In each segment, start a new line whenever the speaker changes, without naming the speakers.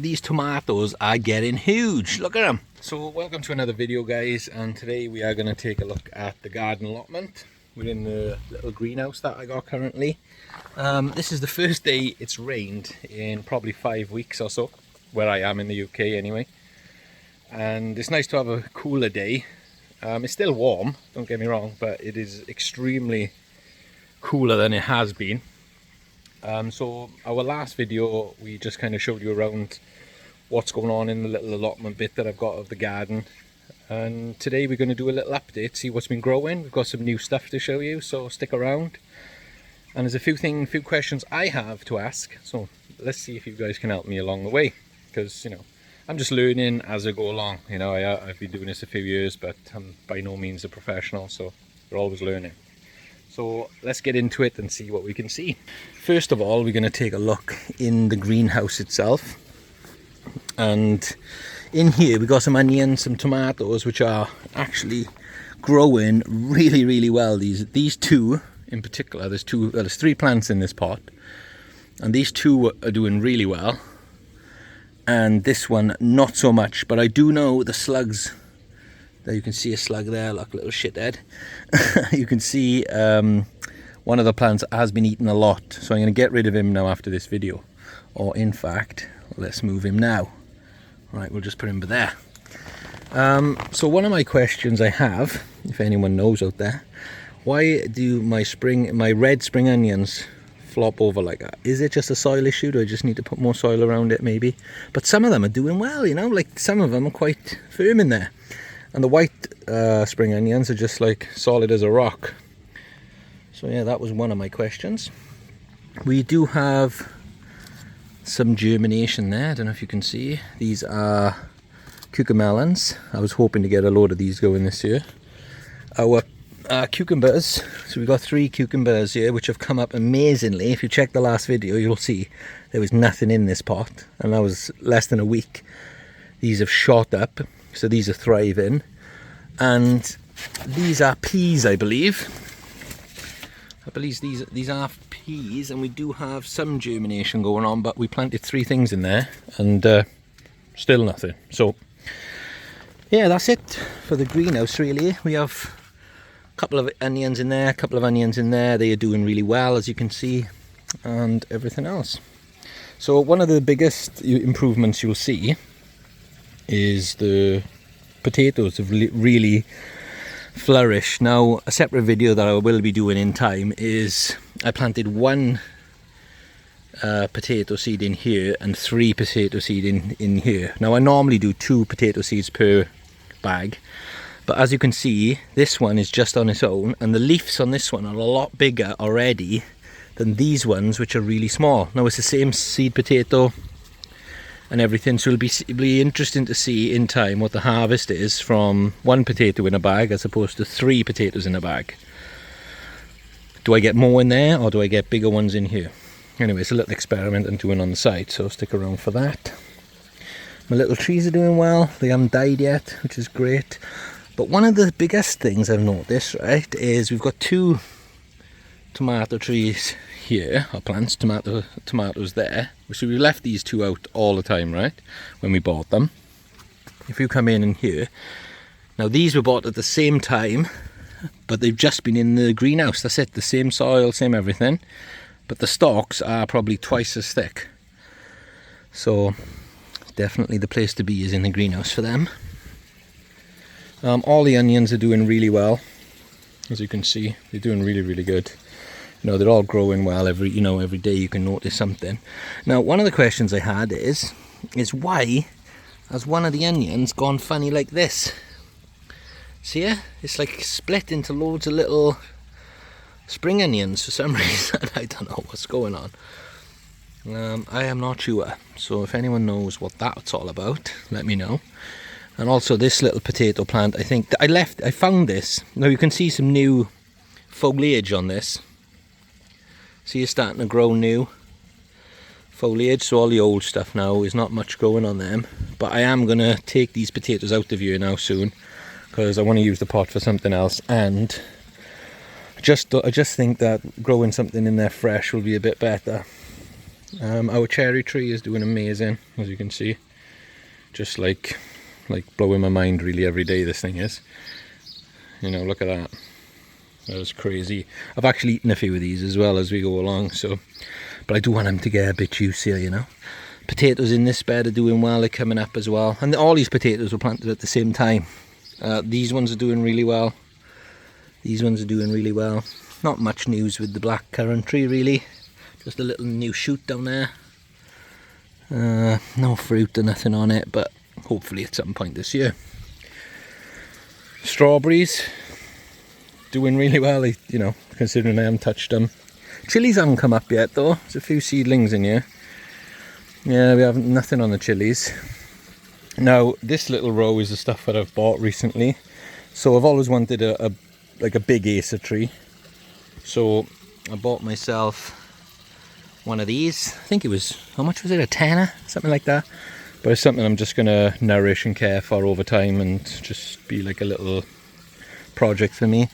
these tomatoes are getting huge. Look at them. So welcome to another video, guys, and today we are going to take a look at the garden allotment within the little greenhouse that I got currently. This is the first day it's rained in probably 5 weeks or so, where I am in the UK anyway, and it's nice to have a cooler day. It's still warm, don't get me wrong, but it is extremely cooler than it has been. So our last video we just kind of showed you around what's going on in the little allotment bit that I've got of the garden, and today we're going to do a little update, see what's been growing. We've got some new stuff to show you, so stick around. And there's a few questions I have to ask, so let's see if you guys can help me along the way, because I'm just learning as I go along. I've been doing this a few years, but I'm by no means a professional, so we're always learning. So let's get into it and see what we can see. First of all, we're going to take a look in the greenhouse itself. And in here we got some onions, some tomatoes, which are actually growing really well. These two in particular, there's 3 plants in this pot, and these 2 are doing really well, and this one not so much. But I do know the slugs. There you can see a slug there, like a little shithead. You can see one of the plants has been eaten a lot, so I'm going to get rid of him now after this video. Or in fact, let's move him now. Right, we'll just put him there. So one of my questions I have, if anyone knows out there, why do my red spring onions flop over like that? Is it just a soil issue? Do I just need to put more soil around it maybe? But some of them are doing well, like some of them are quite firm in there. And the white spring onions are just like solid as a rock. So yeah, that was one of my questions. We do have some germination there. I don't know if you can see. These are cucamelons. I was hoping to get a load of these going this year. Our cucumbers. So we've got 3 cucumbers here, which have come up amazingly. If you check the last video, you'll see there was nothing in this pot, and that was less than a week. These have shot up. So these are thriving, and these are peas, I believe. These are peas, and we do have some germination going on, but we planted 3 things in there, and still nothing. So yeah, that's it for the greenhouse really. We have a couple of onions in there, a couple of onions in there. They are doing really well, as you can see, and everything else. So one of the biggest improvements you'll see is the potatoes have really flourished. Now, a separate video that I will be doing in time is I planted 1 potato seed in here and 3 potato seed in here. Now I normally do 2 potato seeds per bag, but as you can see, this one is just on its own, and the leaves on this one are a lot bigger already than these ones, which are really small. Now it's the same seed potato and everything, so it'll be interesting to see in time what the harvest is from 1 potato in a bag as opposed to 3 potatoes in a bag. Do I get more in there, or do I get bigger ones in here? Anyway, it's a little experiment I'm doing on the side, so stick around for that. My little trees are doing well. They haven't died yet, which is great. But one of the biggest things I've noticed, right, is we've got 2 tomato trees here, or plants, tomatoes there. So we left these 2 out all the time, right, when we bought them. If you come in here, now these were bought at the same time, but they've just been in the greenhouse. That's it, the same soil, same everything, but the stalks are probably twice as thick. So definitely the place to be is in the greenhouse for them. All the onions are doing really well, as you can see. They're doing really good. They're all growing well. Every day you can notice something. Now, one of the questions I had is why has one of the onions gone funny like this? See it? It's like split into loads of little spring onions for some reason. I don't know what's going on. I am not sure. So if anyone knows what that's all about, let me know. And also this little potato plant, I think I found this. Now you can see some new foliage on this. See, it's starting to grow new foliage, so all the old stuff now is not much growing on them. But I am going to take these potatoes out of here now soon, because I want to use the pot for something else, and I just think that growing something in there fresh will be a bit better. Our cherry tree is doing amazing, as you can see. Just like blowing my mind really every day, this thing is. You know, look at that. That was crazy. I've actually eaten a few of these as well as we go along, so, but I do want them to get a bit juicier, you know. Potatoes in this bed are doing well, they're coming up as well. And all these potatoes were planted at the same time. These ones are doing really well. These ones are doing really well. Not much news with the black currant tree really. Just a little new shoot down there. No fruit or nothing on it, but hopefully at some point this year. Strawberries doing really well, you know, considering I haven't touched them. Chilies haven't come up yet though. There's a few seedlings in here. Yeah, we have nothing on the chilies. Now this little row is the stuff that I've bought recently. So I've always wanted like a big acer tree. So I bought myself one of these. I think it was, how much was it, a tenner? Something like that. But it's something I'm just going to nourish and care for over time and just be like a little project for me.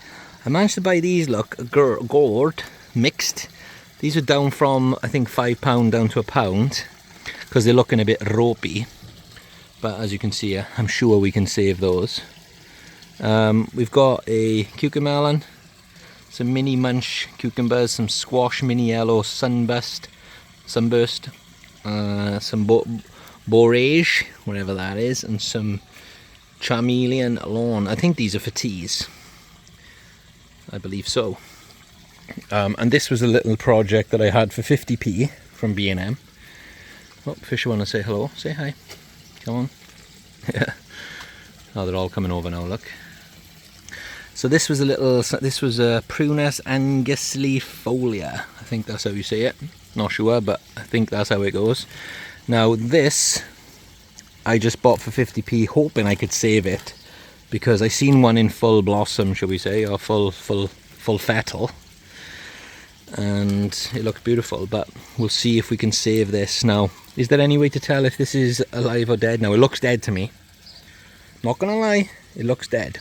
I managed to buy these, look, gourd mixed. These are down from, I think, £5 down to £1 because they're looking a bit ropey. But as you can see, I'm sure we can save those. We've got a cucumber, some mini munch cucumbers, some squash mini yellow sunburst, some borage, whatever that is, and some chameleon lawn. I think these are for teas. I believe so. And this was a little project that I had for 50p from B&M. Oh, fish want to say hello. Say hi. Come on. Yeah. Oh, they're all coming over now, look. So this was a Prunus angustifolia. I think that's how you say it. Not sure, but I think that's how it goes. Now this, I just bought for 50p, hoping I could save it, because I seen one in full blossom, shall we say, or full fetal, and it looked beautiful. But we'll see if we can save this. Now, is there any way to tell if this is alive or dead? Now it looks dead to me. Not gonna lie, it looks dead.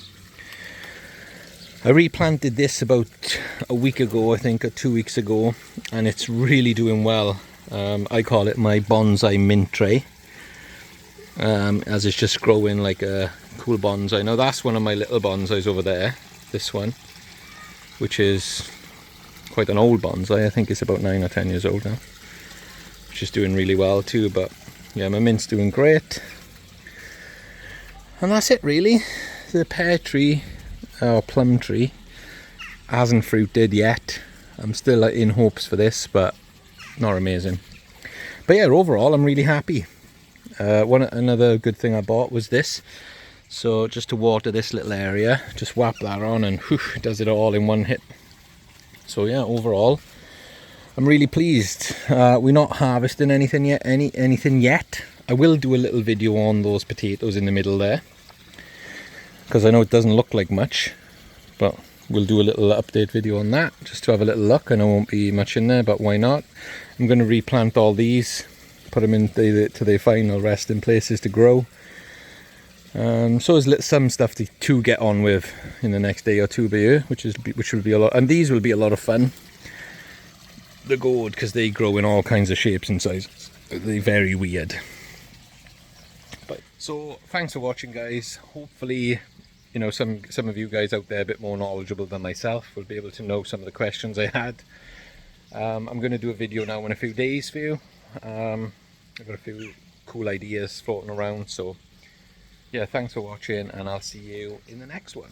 I replanted this about a week ago, I think, or 2 weeks ago, and it's really doing well. I call it my bonsai mint tray, as it's just growing like a cool bonsai. Now that's one of my little bonsais over there, this one, which is quite an old bonsai. I think it's about 9 or 10 years old now, which is doing really well too. But yeah, my mint's doing great. And that's it really. The pear tree, or plum tree, hasn't fruited yet. I'm still in hopes for this, but not amazing. But yeah, overall I'm really happy. Another good thing I bought was this. So just to water this little area, just whap that on and whoosh, it does it all in one hit. So yeah, overall I'm really pleased. We're not harvesting anything yet. I will do a little video on those potatoes in the middle there, because I know it doesn't look like much, but we'll do a little update video on that just to have a little look. And there won't be much in there, but why not? I'm going to replant all these, put them into their final resting places to grow. So there's some stuff to get on with in the next day or two here, which will be a lot, and these will be a lot of fun. The gourd, because they grow in all kinds of shapes and sizes. They're very weird. But so thanks for watching, guys. Hopefully, you know, some of you guys out there a bit more knowledgeable than myself will be able to know some of the questions I had. I'm going to do a video now in a few days for you. I've got a few cool ideas floating around, so yeah, thanks for watching, and I'll see you in the next one.